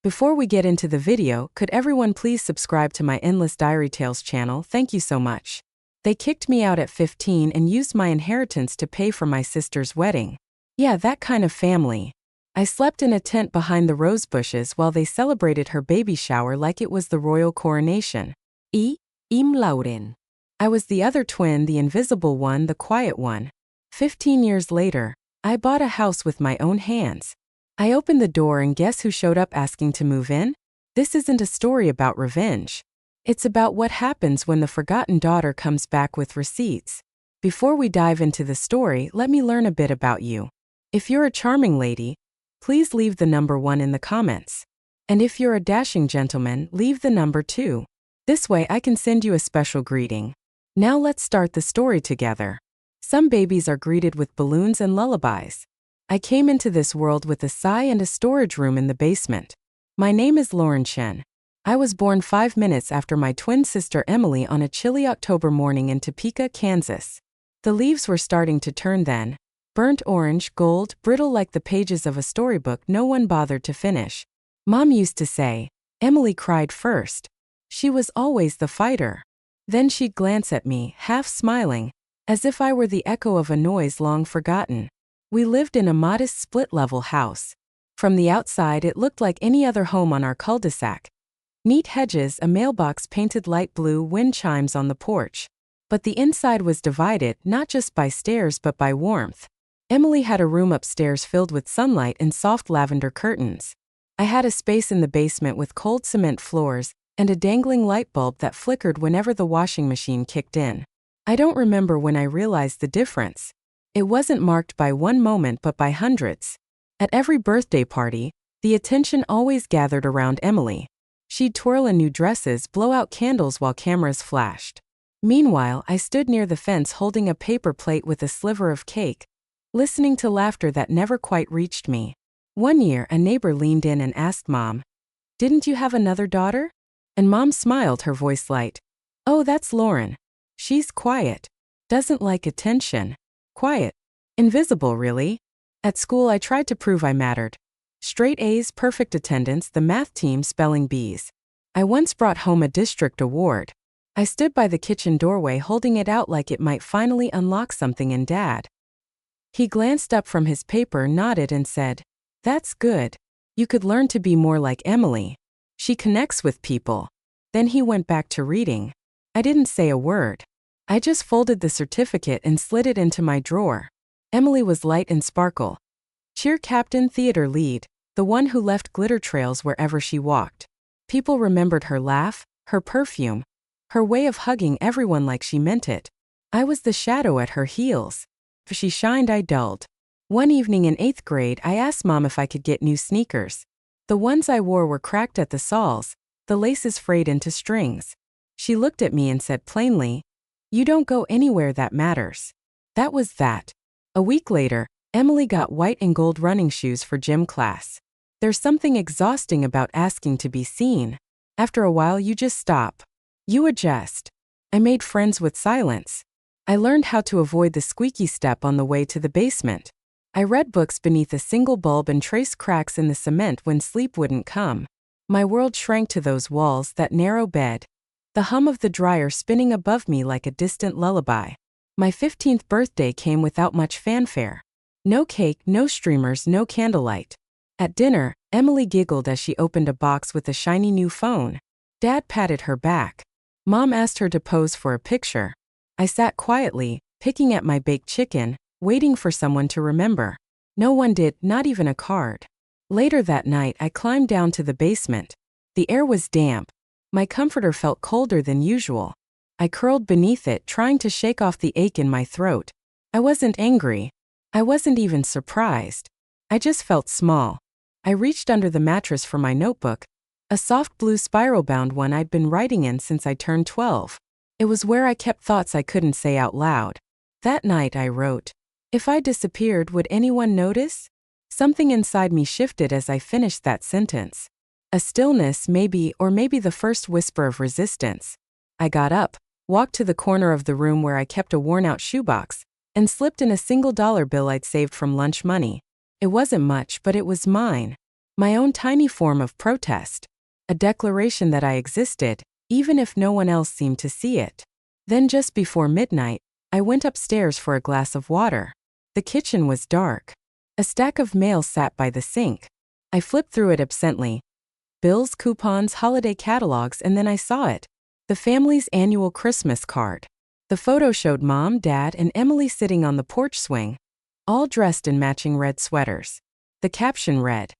Before we get into the video, could everyone please subscribe to my Endless Diary Tales channel? Thank you so much. They kicked me out at 15 and used my inheritance to pay for my sister's wedding. Yeah, that kind of family. I slept in a tent behind the rose bushes while they celebrated her baby shower like it was the royal coronation. Im Lauren. I was the other twin, the invisible one, the quiet one. 15 years later, I bought a house with my own hands. I opened the door and guess who showed up asking to move in? This isn't a story about revenge. It's about what happens when the forgotten daughter comes back with receipts. Before we dive into the story, let me learn a bit about you. If you're a charming lady, please leave the number 1 in the comments. And if you're a dashing gentleman, leave the number 2. This way I can send you a special greeting. Now let's start the story together. Some babies are greeted with balloons and lullabies. I came into this world with a sigh and a storage room in the basement. My name is Lauren Chen. I was born 5 minutes after my twin sister Emily on a chilly October morning in Topeka, Kansas. The leaves were starting to turn then. Burnt orange, gold, brittle like the pages of a storybook no one bothered to finish. Mom used to say, Emily cried first. She was always the fighter. Then she'd glance at me, half smiling, as if I were the echo of a noise long forgotten. We lived in a modest split-level house. From the outside it looked like any other home on our cul-de-sac. Neat hedges, a mailbox painted light blue, wind chimes on the porch. But the inside was divided, not just by stairs but by warmth. Emily had a room upstairs filled with sunlight and soft lavender curtains. I had a space in the basement with cold cement floors and a dangling light bulb that flickered whenever the washing machine kicked in. I don't remember when I realized the difference. It wasn't marked by one moment but by hundreds. At every birthday party, the attention always gathered around Emily. She'd twirl in new dresses, blow out candles while cameras flashed. Meanwhile, I stood near the fence holding a paper plate with a sliver of cake, listening to laughter that never quite reached me. One year, a neighbor leaned in and asked Mom, "Didn't you have another daughter?" And Mom smiled, her voice light. "Oh, that's Lauren. She's quiet. Doesn't like attention. Quiet. Invisible, really." At school I tried to prove I mattered. Straight A's, perfect attendance, the math team spelling B's. I once brought home a district award. I stood by the kitchen doorway holding it out like it might finally unlock something in Dad. He glanced up from his paper, nodded and said, "That's good. You could learn to be more like Emily. She connects with people." Then he went back to reading. I didn't say a word. I just folded the certificate and slid it into my drawer. Emily was light and sparkle. Cheer captain, theater lead, the one who left glitter trails wherever she walked. People remembered her laugh, her perfume, her way of hugging everyone like she meant it. I was the shadow at her heels. If she shined, I dulled. One evening in 8th grade, I asked Mom if I could get new sneakers. The ones I wore were cracked at the soles, the laces frayed into strings. She looked at me and said plainly, "You don't go anywhere that matters." That was that. A week later, Emily got white and gold running shoes for gym class. There's something exhausting about asking to be seen. After a while you just stop. You adjust. I made friends with silence. I learned how to avoid the squeaky step on the way to the basement. I read books beneath a single bulb and traced cracks in the cement when sleep wouldn't come. My world shrank to those walls, that narrow bed. The hum of the dryer spinning above me like a distant lullaby. My 15th birthday came without much fanfare. No cake, no streamers, no candlelight. At dinner, Emily giggled as she opened a box with a shiny new phone. Dad patted her back. Mom asked her to pose for a picture. I sat quietly, picking at my baked chicken, waiting for someone to remember. No one did, not even a card. Later that night, I climbed down to the basement. The air was damp. My comforter felt colder than usual. I curled beneath it, trying to shake off the ache in my throat. I wasn't angry. I wasn't even surprised. I just felt small. I reached under the mattress for my notebook, a soft blue spiral-bound one I'd been writing in since I turned 12. It was where I kept thoughts I couldn't say out loud. That night I wrote, "If I disappeared, would anyone notice?" Something inside me shifted as I finished that sentence. A stillness, maybe, or maybe the first whisper of resistance. I got up, walked to the corner of the room where I kept a worn-out shoebox, and slipped in a single dollar bill I'd saved from lunch money. It wasn't much, but it was mine. My own tiny form of protest. A declaration that I existed, even if no one else seemed to see it. Then just before midnight, I went upstairs for a glass of water. The kitchen was dark. A stack of mail sat by the sink. I flipped through it absently. Bills, coupons, holiday catalogs, and then I saw it. The family's annual Christmas card. The photo showed Mom, Dad, and Emily sitting on the porch swing, all dressed in matching red sweaters. The caption read,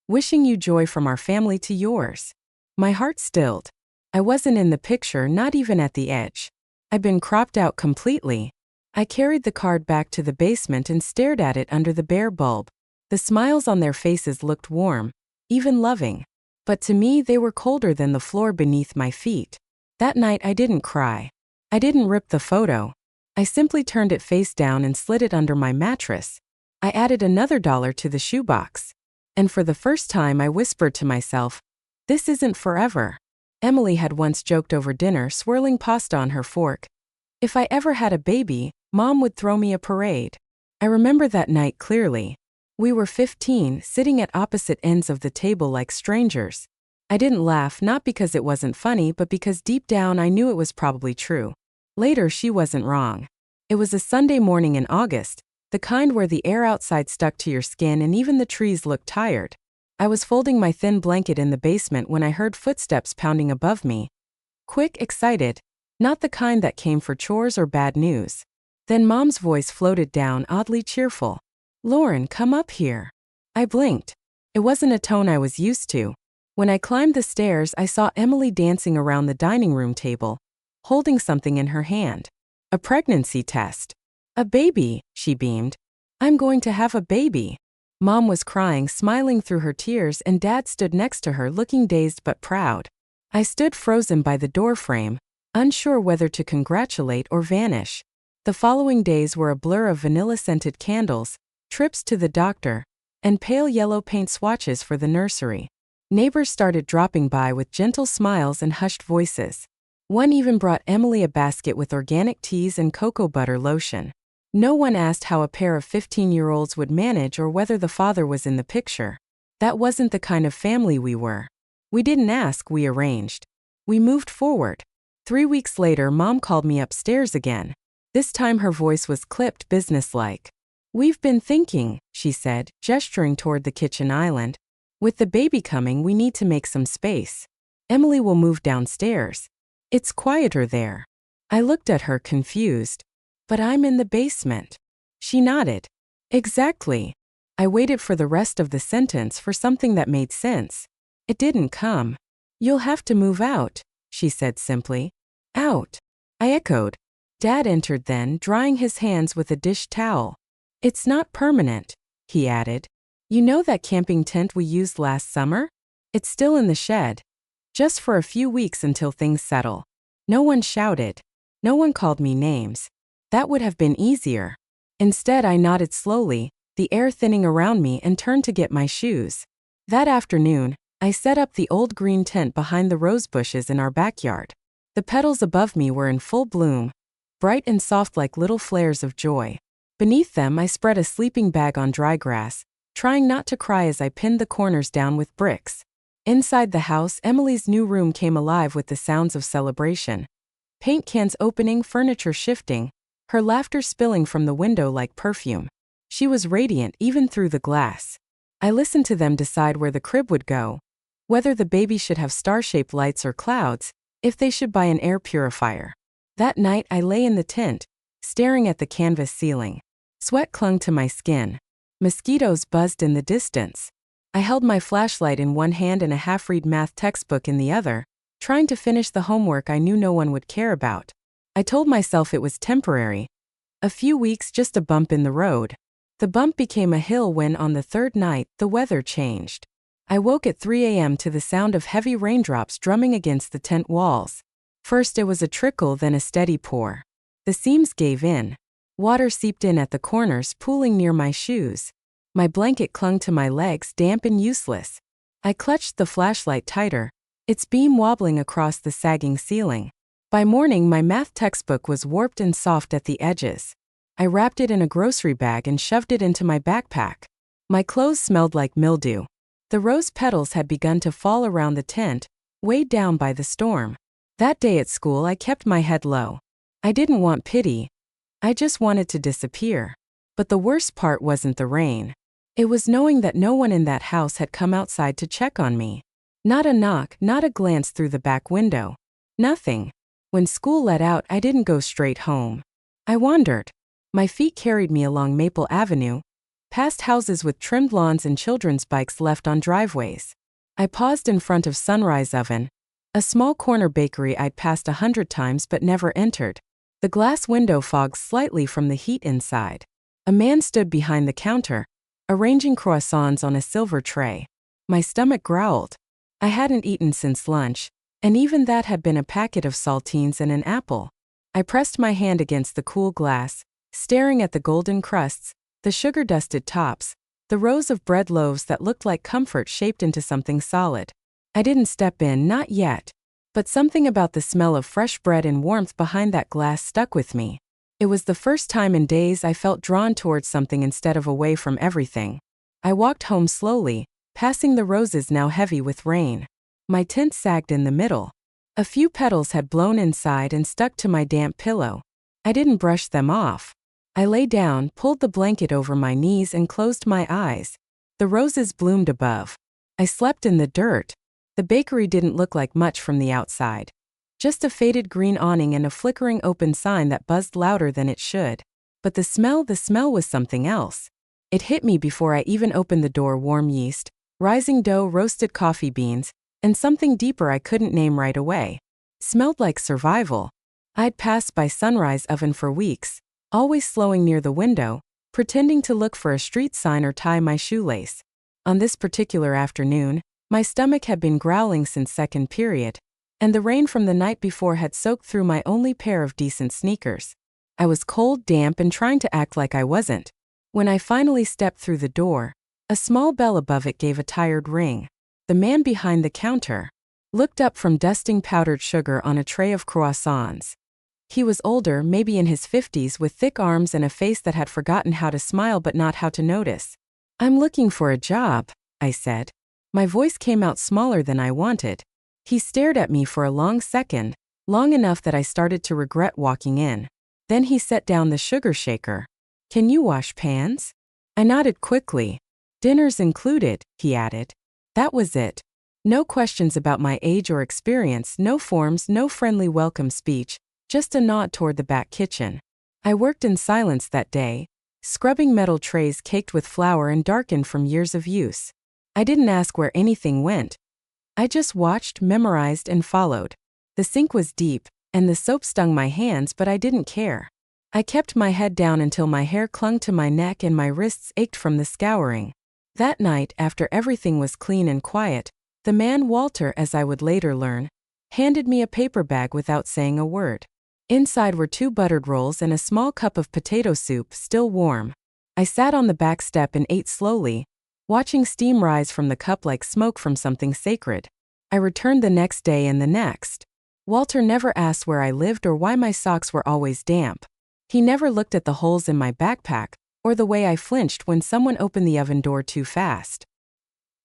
"Wishing you joy from our family to yours." My heart stilled. I wasn't in the picture, not even at the edge. I'd been cropped out completely. I carried the card back to the basement and stared at it under the bare bulb. The smiles on their faces looked warm, even loving. But to me, they were colder than the floor beneath my feet. That night, I didn't cry. I didn't rip the photo. I simply turned it face down and slid it under my mattress. I added another $1 to the shoebox. And for the first time, I whispered to myself, "This isn't forever." Emily had once joked over dinner, swirling pasta on her fork, "If I ever had a baby, Mom would throw me a parade." I remember that night clearly. We were 15, sitting at opposite ends of the table like strangers. I didn't laugh, not because it wasn't funny, but because deep down I knew it was probably true. Later, she wasn't wrong. It was a Sunday morning in August, the kind where the air outside stuck to your skin and even the trees looked tired. I was folding my thin blanket in the basement when I heard footsteps pounding above me. Quick, excited, not the kind that came for chores or bad news. Then Mom's voice floated down, oddly cheerful. "Lauren, come up here." I blinked. It wasn't a tone I was used to. When I climbed the stairs, I saw Emily dancing around the dining room table, holding something in her hand. A pregnancy test. "A baby," she beamed. "I'm going to have a baby." Mom was crying, smiling through her tears, and Dad stood next to her, looking dazed but proud. I stood frozen by the doorframe, unsure whether to congratulate or vanish. The following days were a blur of vanilla-scented candles, trips to the doctor, and pale yellow paint swatches for the nursery. Neighbors started dropping by with gentle smiles and hushed voices. One even brought Emily a basket with organic teas and cocoa butter lotion. No one asked how a pair of 15-year-olds would manage or whether the father was in the picture. That wasn't the kind of family we were. We didn't ask, we arranged. We moved forward. 3 weeks later, Mom called me upstairs again. This time her voice was clipped, businesslike. "We've been thinking," she said, gesturing toward the kitchen island. "With the baby coming, we need to make some space. Emily will move downstairs. It's quieter there." I looked at her, confused. "But I'm in the basement." She nodded. "Exactly." I waited for the rest of the sentence, for something that made sense. It didn't come. "You'll have to move out," she said simply. "Out?" I echoed. Dad entered then, drying his hands with a dish towel. "It's not permanent," he added. "You know that camping tent we used last summer? It's still in the shed. Just for a few weeks until things settle." No one shouted. No one called me names. That would have been easier. Instead, I nodded slowly, the air thinning around me, and turned to get my shoes. That afternoon, I set up the old green tent behind the rose bushes in our backyard. The petals above me were in full bloom, bright and soft like little flares of joy. Beneath them, I spread a sleeping bag on dry grass, trying not to cry as I pinned the corners down with bricks. Inside the house, Emily's new room came alive with the sounds of celebration. Paint cans opening, furniture shifting, her laughter spilling from the window like perfume. She was radiant even through the glass. I listened to them decide where the crib would go, whether the baby should have star-shaped lights or clouds, if they should buy an air purifier. That night, I lay in the tent, staring at the canvas ceiling. Sweat clung to my skin. Mosquitoes buzzed in the distance. I held my flashlight in one hand and a half-read math textbook in the other, trying to finish the homework I knew no one would care about. I told myself it was temporary. A few weeks, just a bump in the road. The bump became a hill when, on the third night, the weather changed. I woke at 3 a.m. to the sound of heavy raindrops drumming against the tent walls. First it was a trickle, then a steady pour. The seams gave in. Water seeped in at the corners, pooling near my shoes. My blanket clung to my legs, damp and useless. I clutched the flashlight tighter, its beam wobbling across the sagging ceiling. By morning, my math textbook was warped and soft at the edges. I wrapped it in a grocery bag and shoved it into my backpack. My clothes smelled like mildew. The rose petals had begun to fall around the tent, weighed down by the storm. That day at school, I kept my head low. I didn't want pity. I just wanted to disappear. But the worst part wasn't the rain. It was knowing that no one in that house had come outside to check on me. Not a knock, not a glance through the back window. Nothing. When school let out, I didn't go straight home. I wandered. My feet carried me along Maple Avenue, past houses with trimmed lawns and children's bikes left on driveways. I paused in front of Sunrise Oven, a small corner bakery I'd passed 100 times but never entered. The glass window fogged slightly from the heat inside. A man stood behind the counter, arranging croissants on a silver tray. My stomach growled. I hadn't eaten since lunch, and even that had been a packet of saltines and an apple. I pressed my hand against the cool glass, staring at the golden crusts, the sugar-dusted tops, the rows of bread loaves that looked like comfort shaped into something solid. I didn't step in, not yet, but something about the smell of fresh bread and warmth behind that glass stuck with me. It was the first time in days I felt drawn towards something instead of away from everything. I walked home slowly, passing the roses now heavy with rain. My tent sagged in the middle. A few petals had blown inside and stuck to my damp pillow. I didn't brush them off. I lay down, pulled the blanket over my knees and closed my eyes. The roses bloomed above. I slept in the dirt. The bakery didn't look like much from the outside. Just a faded green awning and a flickering open sign that buzzed louder than it should. But the smell was something else. It hit me before I even opened the door. Warm yeast, rising dough, roasted coffee beans, and something deeper I couldn't name right away. Smelled like survival. I'd passed by Sunrise Oven for weeks, always slowing near the window, pretending to look for a street sign or tie my shoelace. On this particular afternoon, my stomach had been growling since second period, and the rain from the night before had soaked through my only pair of decent sneakers. I was cold, damp, and trying to act like I wasn't. When I finally stepped through the door, a small bell above it gave a tired ring. The man behind the counter looked up from dusting powdered sugar on a tray of croissants. He was older, maybe in his 50s, with thick arms and a face that had forgotten how to smile but not how to notice. "I'm looking for a job," I said. My voice came out smaller than I wanted. He stared at me for a long second, long enough that I started to regret walking in. Then he set down the sugar shaker. "Can you wash pans?" I nodded quickly. "Dinner's included," he added. That was it. No questions about my age or experience, no forms, no friendly welcome speech, just a nod toward the back kitchen. I worked in silence that day, scrubbing metal trays caked with flour and darkened from years of use. I didn't ask where anything went. I just watched, memorized, and followed. The sink was deep, and the soap stung my hands, but I didn't care. I kept my head down until my hair clung to my neck and my wrists ached from the scouring. That night, after everything was clean and quiet, the man, Walter, as I would later learn, handed me a paper bag without saying a word. Inside were 2 buttered rolls and a small cup of potato soup, still warm. I sat on the back step and ate slowly, watching steam rise from the cup like smoke from something sacred. I returned the next day and the next. Walter never asked where I lived or why my socks were always damp. He never looked at the holes in my backpack, or the way I flinched when someone opened the oven door too fast.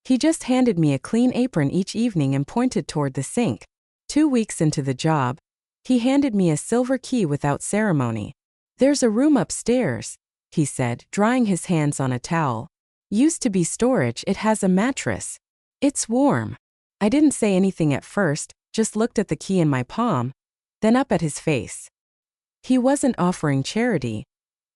He just handed me a clean apron each evening and pointed toward the sink. 2 weeks into the job, he handed me a silver key without ceremony. "There's a room upstairs," he said, drying his hands on a towel. "Used to be storage, it has a mattress. It's warm." I didn't say anything at first, just looked at the key in my palm, then up at his face. He wasn't offering charity.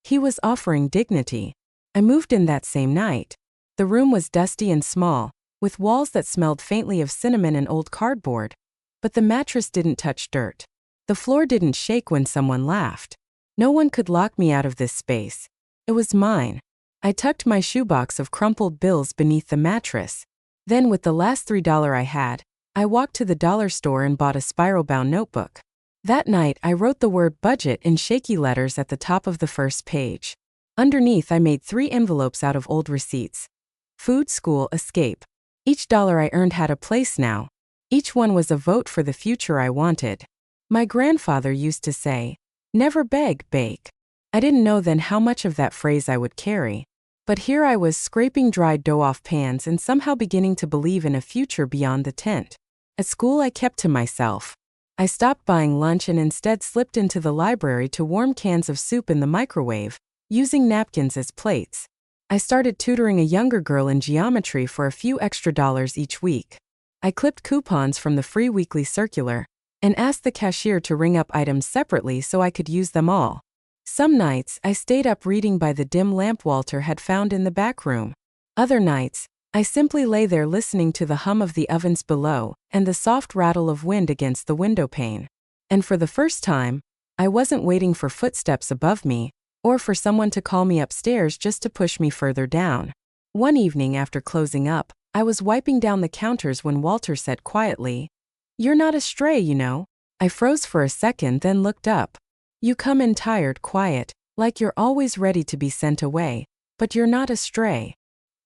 He was offering dignity. I moved in that same night. The room was dusty and small, with walls that smelled faintly of cinnamon and old cardboard. But the mattress didn't touch dirt. The floor didn't shake when someone laughed. No one could lock me out of this space. It was mine. I tucked my shoebox of crumpled bills beneath the mattress. Then, with the last $3 I had, I walked to the dollar store and bought a spiral-bound notebook. That night, I wrote the word budget in shaky letters at the top of the first page. Underneath, I made 3 envelopes out of old receipts. Food, school, escape. Each dollar I earned had a place now. Each one was a vote for the future I wanted. My grandfather used to say, "Never beg, bake." I didn't know then how much of that phrase I would carry. But here I was scraping dried dough off pans and somehow beginning to believe in a future beyond the tent. At school I kept to myself. I stopped buying lunch and instead slipped into the library to warm cans of soup in the microwave, using napkins as plates. I started tutoring a younger girl in geometry for a few extra dollars each week. I clipped coupons from the free weekly circular and asked the cashier to ring up items separately so I could use them all. Some nights, I stayed up reading by the dim lamp Walter had found in the back room. Other nights, I simply lay there listening to the hum of the ovens below and the soft rattle of wind against the window pane. And for the first time, I wasn't waiting for footsteps above me or for someone to call me upstairs just to push me further down. One evening after closing up, I was wiping down the counters when Walter said quietly, "You're not a stray, you know." I froze for a second, then looked up. "You come in tired, quiet, like you're always ready to be sent away, but you're not a stray."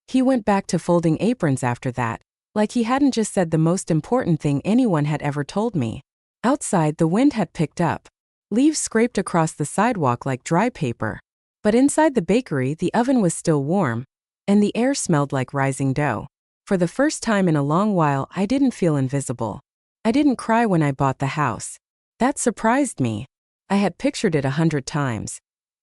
He went back to folding aprons after that, like he hadn't just said the most important thing anyone had ever told me. Outside, the wind had picked up. Leaves scraped across the sidewalk like dry paper. But inside the bakery, the oven was still warm, and the air smelled like rising dough. For the first time in a long while, I didn't feel invisible. I didn't cry when I bought the house. That surprised me. I had pictured it 100 times.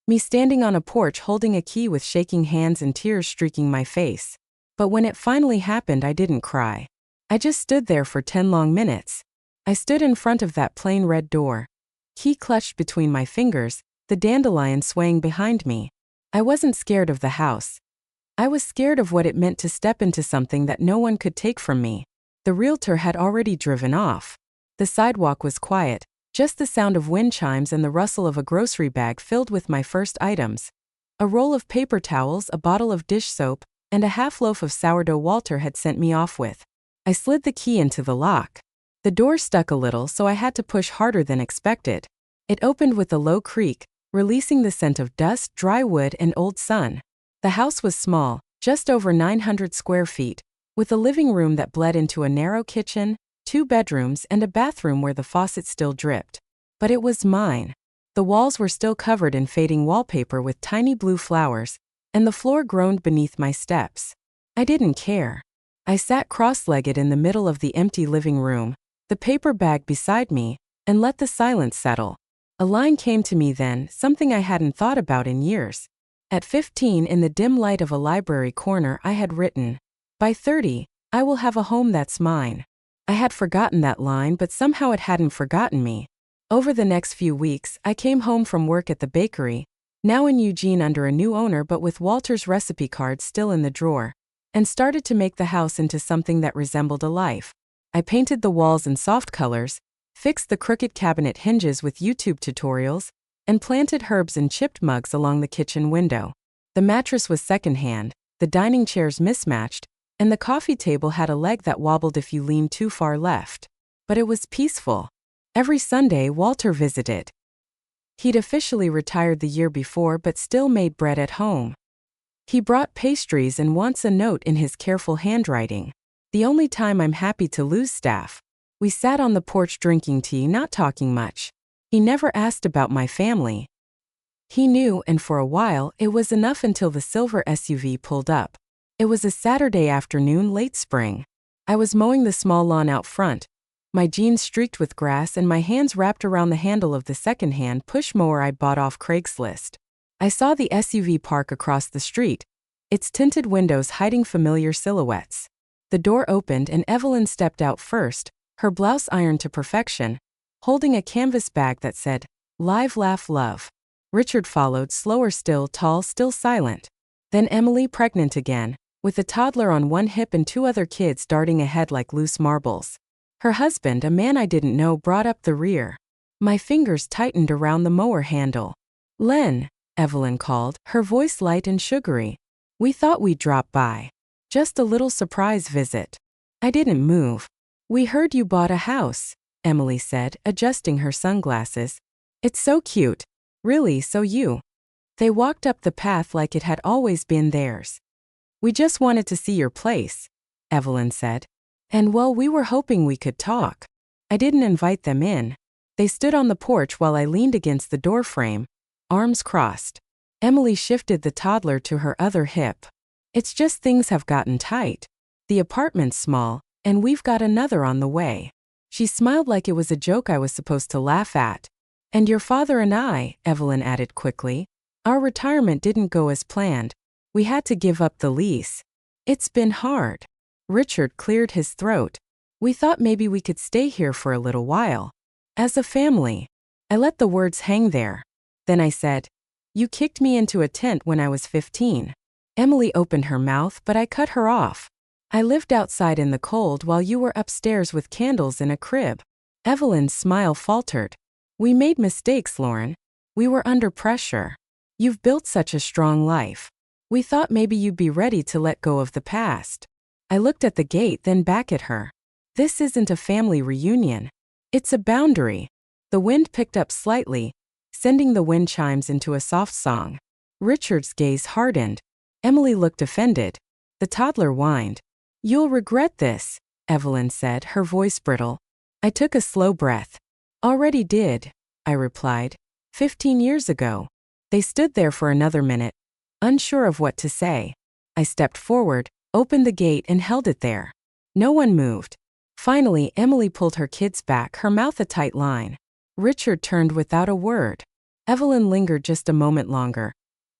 Me standing on a porch holding a key with shaking hands and tears streaking my face. But when it finally happened, I didn't cry. I just stood there for 10 long minutes. I stood in front of that plain red door. Key clutched between my fingers, the dandelion swaying behind me. I wasn't scared of the house. I was scared of what it meant to step into something that no one could take from me. The realtor had already driven off. The sidewalk was quiet, just the sound of wind chimes and the rustle of a grocery bag filled with my first items. A roll of paper towels, a bottle of dish soap, and a half loaf of sourdough Walter had sent me off with. I slid the key into the lock. The door stuck a little, so I had to push harder than expected. It opened with a low creak, releasing the scent of dust, dry wood, and old sun. The house was small, just over 900 square feet, with a living room that bled into a narrow kitchen, 2 bedrooms, and a bathroom where the faucet still dripped. But it was mine. The walls were still covered in fading wallpaper with tiny blue flowers, and the floor groaned beneath my steps. I didn't care. I sat cross-legged in the middle of the empty living room, the paper bag beside me, and let the silence settle. A line came to me then, something I hadn't thought about in years. At 15, in the dim light of a library corner, I had written, "By 30, I will have a home that's mine." I had forgotten that line, but somehow it hadn't forgotten me. Over the next few weeks, I came home from work at the bakery, now in Eugene under a new owner but with Walter's recipe card still in the drawer, and started to make the house into something that resembled a life. I painted the walls in soft colors, fixed the crooked cabinet hinges with YouTube tutorials, and planted herbs in chipped mugs along the kitchen window. The mattress was secondhand, the dining chairs mismatched, and the coffee table had a leg that wobbled if you leaned too far left. But it was peaceful. Every Sunday, Walter visited. He'd officially retired the year before but still made bread at home. He brought pastries and once a note in his careful handwriting. The only time I'm happy to lose staff. We sat on the porch drinking tea, not talking much. He never asked about my family. He knew, and for a while, it was enough until the silver SUV pulled up. It was a Saturday afternoon, late spring. I was mowing the small lawn out front, my jeans streaked with grass and my hands wrapped around the handle of the second-hand push mower I'd bought off Craigslist. I saw the SUV park across the street, its tinted windows hiding familiar silhouettes. The door opened and Evelyn stepped out first, her blouse ironed to perfection, holding a canvas bag that said, "Live, Laugh, Love." Richard followed, slower still, tall, still silent. Then Emily, pregnant again, with a toddler on one hip and 2 other kids darting ahead like loose marbles. Her husband, a man I didn't know, brought up the rear. My fingers tightened around the mower handle. "Len," Evelyn called, her voice light and sugary. "We thought we'd drop by. Just a little surprise visit." I didn't move. "We heard you bought a house," Emily said, adjusting her sunglasses. "It's so cute. Really, so you." They walked up the path like it had always been theirs. "We just wanted to see your place," Evelyn said. "And well, we were hoping we could talk." I didn't invite them in. They stood on the porch while I leaned against the doorframe, arms crossed. Emily shifted the toddler to her other hip. It's just things have gotten tight. The apartment's small, and we've got another on the way. She smiled like it was a joke I was supposed to laugh at. And your father and I, Evelyn added quickly, our retirement didn't go as planned. We had to give up the lease. It's been hard. Richard cleared his throat. We thought maybe we could stay here for a little while. As a family. I let the words hang there. Then I said, you kicked me into a tent when I was 15. Emily opened her mouth, but I cut her off. I lived outside in the cold while you were upstairs with candles in a crib. Evelyn's smile faltered. We made mistakes, Lauren. We were under pressure. You've built such a strong life. We thought maybe you'd be ready to let go of the past. I looked at the gate, then back at her. This isn't a family reunion. It's a boundary. The wind picked up slightly, sending the wind chimes into a soft song. Richard's gaze hardened. Emily looked offended. The toddler whined. You'll regret this, Evelyn said, her voice brittle. I took a slow breath. Already did, I replied. 15 years ago. They stood there for another minute, unsure of what to say. I stepped forward, opened the gate and held it there. No one moved. Finally, Emily pulled her kids back, her mouth a tight line. Richard turned without a word. Evelyn lingered just a moment longer,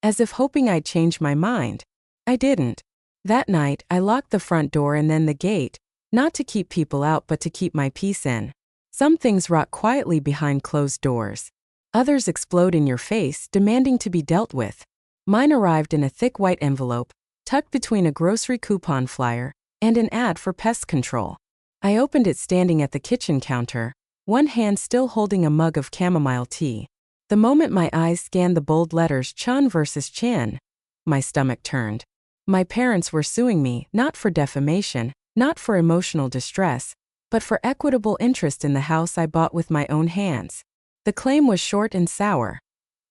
as if hoping I'd change my mind. I didn't. That night, I locked the front door and then the gate, not to keep people out but to keep my peace in. Some things rot quietly behind closed doors. Others explode in your face, demanding to be dealt with. Mine arrived in a thick white envelope, tucked between a grocery coupon flyer and an ad for pest control. I opened it standing at the kitchen counter, one hand still holding a mug of chamomile tea. The moment my eyes scanned the bold letters Chun versus Chan, my stomach turned. My parents were suing me, not for defamation, not for emotional distress, but for equitable interest in the house I bought with my own hands. The claim was short and sour.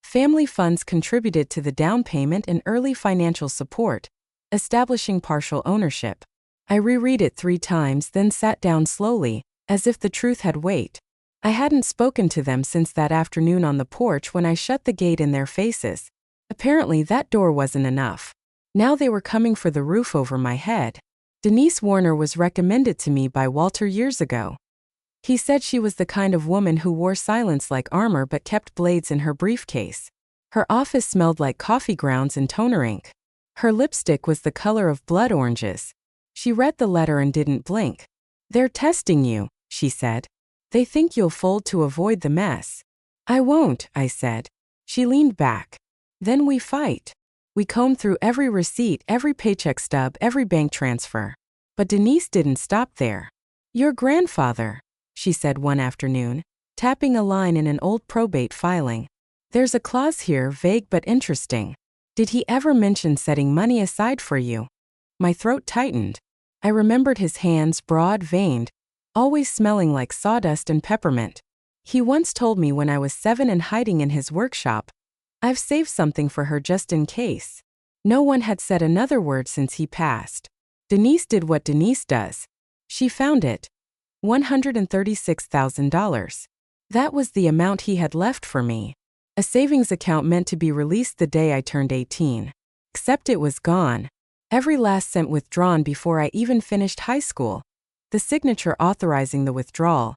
Family funds contributed to the down payment and early financial support, establishing partial ownership. I reread it 3 times, then sat down slowly, as if the truth had weight. I hadn't spoken to them since that afternoon on the porch when I shut the gate in their faces. Apparently that door wasn't enough. Now they were coming for the roof over my head. Denise Warner was recommended to me by Walter years ago. He said she was the kind of woman who wore silence like armor but kept blades in her briefcase. Her office smelled like coffee grounds and toner ink. Her lipstick was the color of blood oranges. She read the letter and didn't blink. They're testing you, she said. They think you'll fold to avoid the mess. I won't, I said. She leaned back. Then we fight. We combed through every receipt, every paycheck stub, every bank transfer. But Denise didn't stop there. Your grandfather, she said one afternoon, tapping a line in an old probate filing. There's a clause here, vague but interesting. Did he ever mention setting money aside for you? My throat tightened. I remembered his hands, broad-veined, always smelling like sawdust and peppermint. He once told me when I was 7 and hiding in his workshop, I've saved something for her just in case. No one had said another word since he passed. Denise did what Denise does. She found it. $136,000. That was the amount he had left for me. A savings account meant to be released the day I turned 18. Except it was gone. Every last cent withdrawn before I even finished high school. The signature authorizing the withdrawal.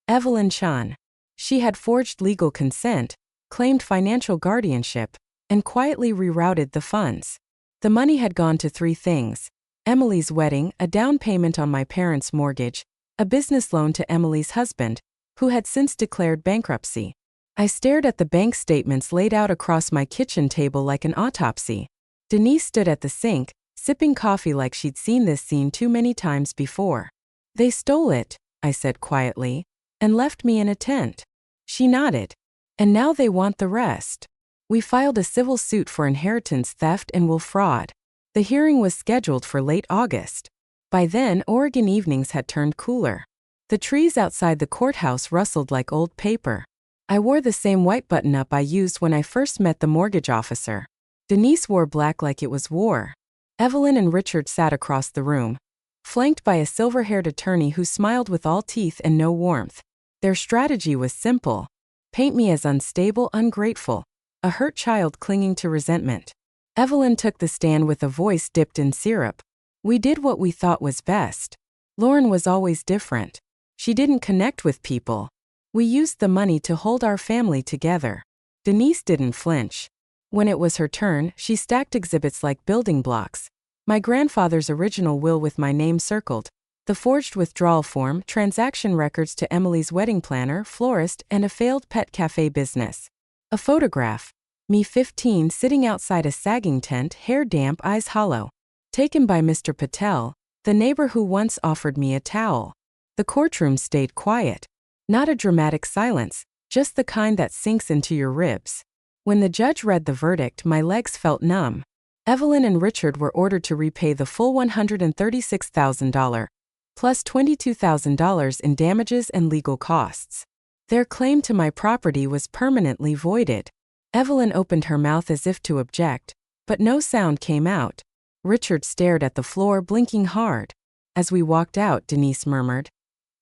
Evelyn Chun. She had forged legal consent, claimed financial guardianship, and quietly rerouted the funds. The money had gone to 3 things: Emily's wedding, a down payment on my parents' mortgage, a business loan to Emily's husband, who had since declared bankruptcy. I stared at the bank statements laid out across my kitchen table like an autopsy. Denise stood at the sink, sipping coffee like she'd seen this scene too many times before. They stole it, I said quietly, and left me in a tent. She nodded. And now they want the rest. We filed a civil suit for inheritance theft and will fraud. The hearing was scheduled for late August. By then, Oregon evenings had turned cooler. The trees outside the courthouse rustled like old paper. I wore the same white button-up I used when I first met the mortgage officer. Denise wore black like it was war. Evelyn and Richard sat across the room, flanked by a silver-haired attorney who smiled with all teeth and no warmth. Their strategy was simple. Paint me as unstable, ungrateful, a hurt child clinging to resentment. Evelyn took the stand with a voice dipped in syrup. We did what we thought was best. Lauren was always different. She didn't connect with people. We used the money to hold our family together. Denise didn't flinch. When it was her turn, she stacked exhibits like building blocks. My grandfather's original will with my name circled, the forged withdrawal form, transaction records to Emily's wedding planner, florist, and a failed pet cafe business. A photograph. Me 15 sitting outside a sagging tent, hair damp, eyes hollow. Taken by Mr. Patel, the neighbor who once offered me a towel. The courtroom stayed quiet. Not a dramatic silence, just the kind that sinks into your ribs. When the judge read the verdict, my legs felt numb. Evelyn and Richard were ordered to repay the full $136,000, plus $22,000 in damages and legal costs. Their claim to my property was permanently voided. Evelyn opened her mouth as if to object, but no sound came out. Richard stared at the floor, blinking hard. As we walked out, Denise murmured,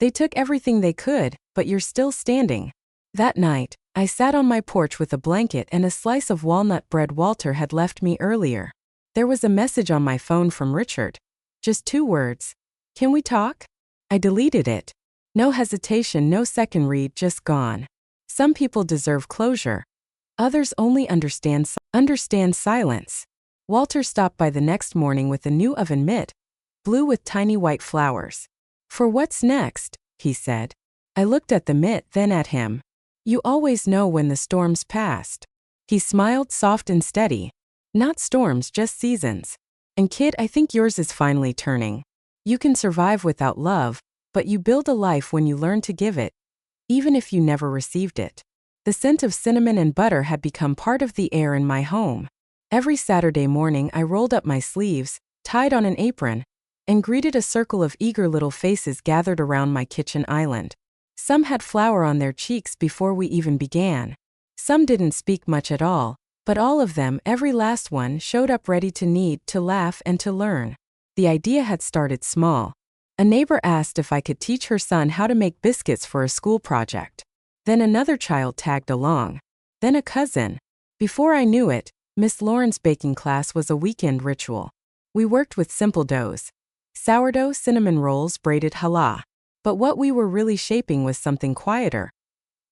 "They took everything they could, but you're still standing." That night, I sat on my porch with a blanket and a slice of walnut bread Walter had left me earlier. There was a message on my phone from Richard. Just 2 words. "Can we talk?" I deleted it. No hesitation, no second read, just gone. Some people deserve closure. Others only understand silence. Walter stopped by the next morning with a new oven mitt, blue with tiny white flowers. "For what's next?" he said. I looked at the mitt, then at him. "You always know when the storm's past." He smiled, soft and steady. "Not storms, just seasons. And kid, I think yours is finally turning. You can survive without love, but you build a life when you learn to give it, even if you never received it." The scent of cinnamon and butter had become part of the air in my home. Every Saturday morning I rolled up my sleeves, tied on an apron, and greeted a circle of eager little faces gathered around my kitchen island. Some had flour on their cheeks before we even began. Some didn't speak much at all, but all of them, every last one, showed up ready to knead, to laugh, and to learn. The idea had started small. A neighbor asked if I could teach her son how to make biscuits for a school project. Then another child tagged along. Then a cousin. Before I knew it, Miss Lauren's baking class was a weekend ritual. We worked with simple doughs. Sourdough, cinnamon rolls, braided challah. But what we were really shaping was something quieter.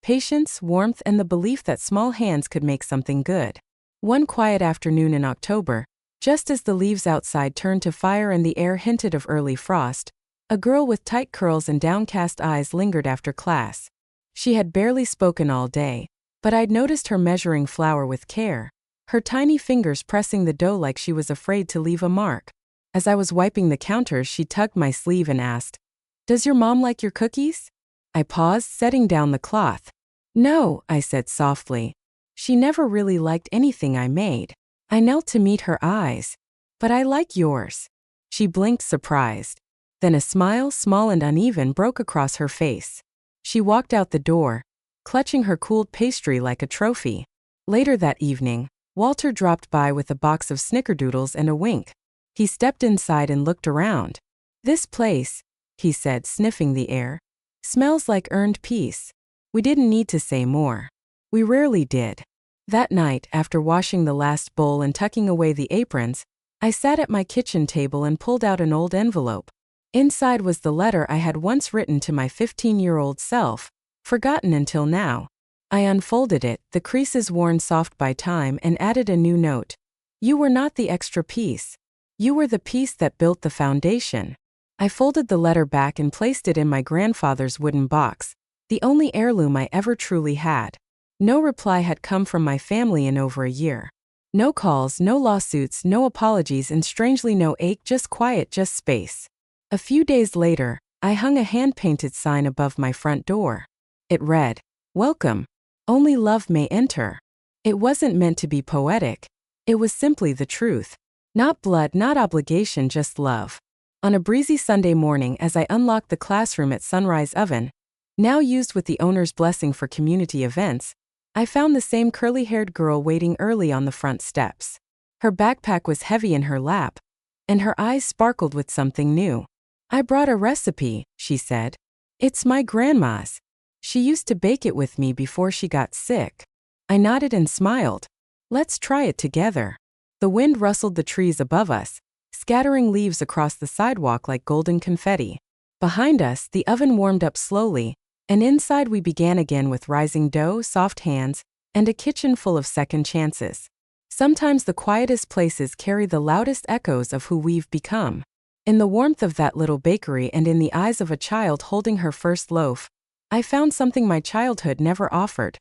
Patience, warmth, and the belief that small hands could make something good. One quiet afternoon in October, just as the leaves outside turned to fire and the air hinted of early frost, a girl with tight curls and downcast eyes lingered after class. She had barely spoken all day, but I'd noticed her measuring flour with care, her tiny fingers pressing the dough like she was afraid to leave a mark. As I was wiping the counters, she tugged my sleeve and asked, "Does your mom like your cookies?" I paused, setting down the cloth. "No," I said softly. "She never really liked anything I made." I knelt to meet her eyes. "But I like yours." She blinked, surprised. Then a smile, small and uneven, broke across her face. She walked out the door, clutching her cooled pastry like a trophy. Later that evening, Walter dropped by with a box of snickerdoodles and a wink. He stepped inside and looked around. "This place," he said, sniffing the air, "smells like earned peace." We didn't need to say more. We rarely did. That night, after washing the last bowl and tucking away the aprons, I sat at my kitchen table and pulled out an old envelope. Inside was the letter I had once written to my 15-year-old self, forgotten until now. I unfolded it, the creases worn soft by time, and added a new note. "You were not the extra piece. You were the piece that built the foundation." I folded the letter back and placed it in my grandfather's wooden box, the only heirloom I ever truly had. No reply had come from my family in over a year. No calls, no lawsuits, no apologies, and strangely no ache, just quiet, just space. A few days later, I hung a hand-painted sign above my front door. It read, "Welcome. Only love may enter." It wasn't meant to be poetic. It was simply the truth. Not blood, not obligation, just love. On a breezy Sunday morning, as I unlocked the classroom at Sunrise Oven, now used with the owner's blessing for community events, I found the same curly-haired girl waiting early on the front steps. Her backpack was heavy in her lap, and her eyes sparkled with something new. "I brought a recipe," she said. "It's my grandma's. She used to bake it with me before she got sick." I nodded and smiled. "Let's try it together." The wind rustled the trees above us, scattering leaves across the sidewalk like golden confetti. Behind us, the oven warmed up slowly, and inside we began again with rising dough, soft hands, and a kitchen full of second chances. Sometimes the quietest places carry the loudest echoes of who we've become. In the warmth of that little bakery and in the eyes of a child holding her first loaf, I found something my childhood never offered.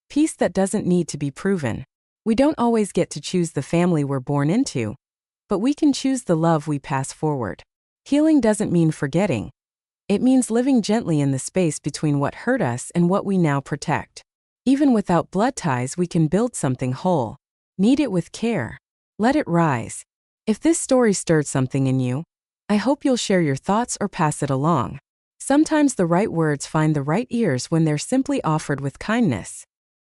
Peace that doesn't need to be proven. We don't always get to choose the family we're born into, but we can choose the love we pass forward. Healing doesn't mean forgetting. It means living gently in the space between what hurt us and what we now protect. Even without blood ties, we can build something whole. Knead it with care. Let it rise. If this story stirred something in you, I hope you'll share your thoughts or pass it along. Sometimes the right words find the right ears when they're simply offered with kindness.